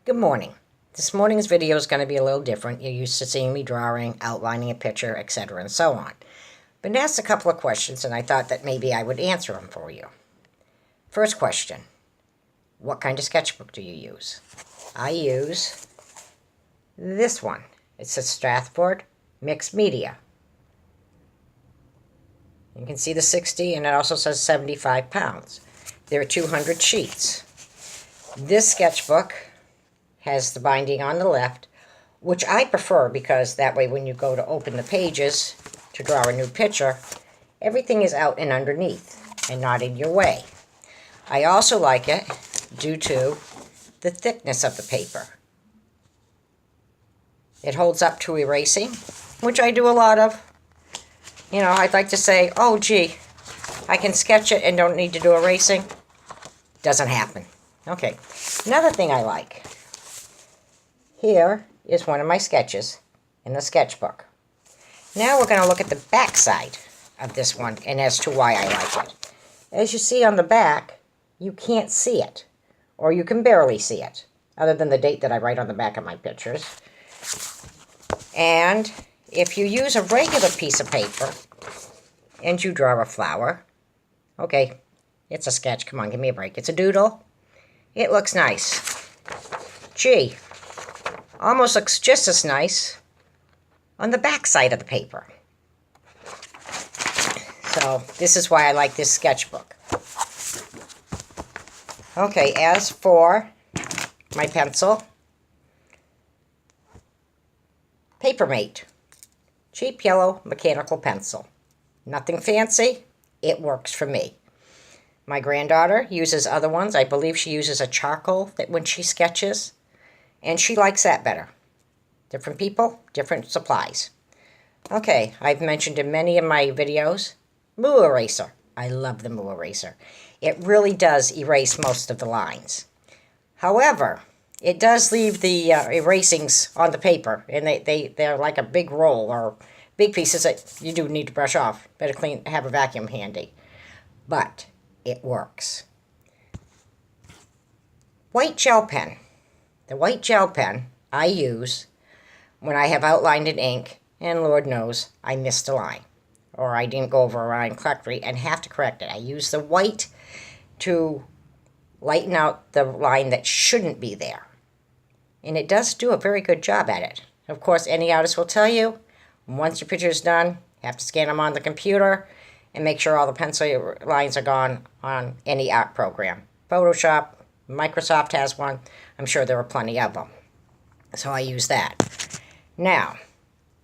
Good morning. This morning's video is going to be a little different. You're used to seeing me drawing, outlining a picture, etc. and so on. Been asked a couple of questions and I thought that maybe I would answer them for you. First question, what kind of sketchbook do you use? I use this one. It's a Strathford Mixed Media. You can see the 60 and it also says 75 pounds. There are 200 sheets. This sketchbook has the binding on the left, which I prefer because that way when you go to open the pages to draw a new picture, everything is out and underneath and not in your way. I also like it due to the thickness of the paper. It holds up to erasing, which I do a lot of. You know, I'd like to say, oh gee, I can sketch it and don't need to do erasing. Doesn't happen. Okay, another thing I like. Here is one of my sketches in the sketchbook. Now we're going to look at the back side of this one and as to why I like it. As you see on the back, you can't see it, or you can barely see it, other than the date that I write on the back of my pictures. And if you use a regular piece of paper and you draw a flower, okay, it's a sketch, come on, give me a break. It's a doodle. It looks nice. Gee, almost looks just as nice on the back side of the paper. So this is why I like this sketchbook. Okay, as for my pencil, Papermate, cheap yellow mechanical pencil. Nothing fancy, it works for me. My granddaughter uses other ones. I believe she uses a charcoal that when she sketches, and she likes that better. Different people, different supplies. Okay, I've mentioned in many of my videos, Moo Eraser. I love the Moo Eraser. It really does erase most of the lines. However, it does leave the erasings on the paper, and they're like a big roll or big pieces that you do need to brush off. Better have a vacuum handy. But it works. White gel pen. The white gel pen I use when I have outlined in ink, and Lord knows I missed a line, or I didn't go over a line correctly and have to correct it. I use the white to lighten out the line that shouldn't be there. And it does do a very good job at it. Of course, any artist will tell you, once your picture is done, you have to scan them on the computer and make sure all the pencil lines are gone on any art program. Photoshop, Microsoft has one. I'm sure there are plenty of them. So I use that. Now,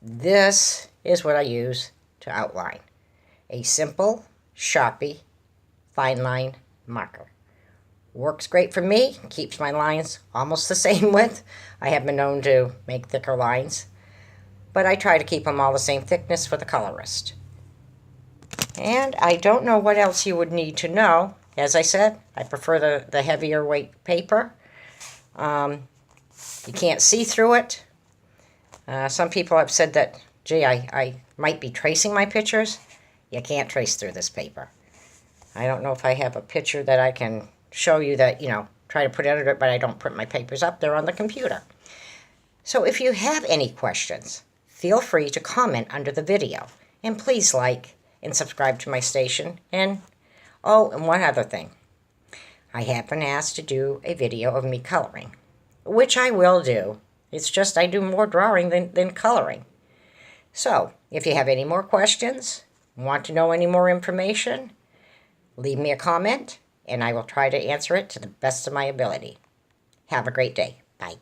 this is what I use to outline. A simple Sharpie fine line marker. Works great for me. Keeps my lines almost the same width. I have been known to make thicker lines, but I try to keep them all the same thickness for the colorist. And I don't know what else you would need to know. As I said, I prefer the heavier weight paper. You can't see through it. Some people have said that, gee, I might be tracing my pictures. You can't trace through this paper. I don't know if I have a picture that I can show you that, you know, try to put under it, but I don't print my papers up. They're on the computer. So if you have any questions, feel free to comment under the video. And please like and subscribe to my station. And, oh, and one other thing. I have been asked to do a video of me coloring, which I will do. It's just I do more drawing than coloring. So, if you have any more questions, want to know any more information, leave me a comment, and I will try to answer it to the best of my ability. Have a great day. Bye.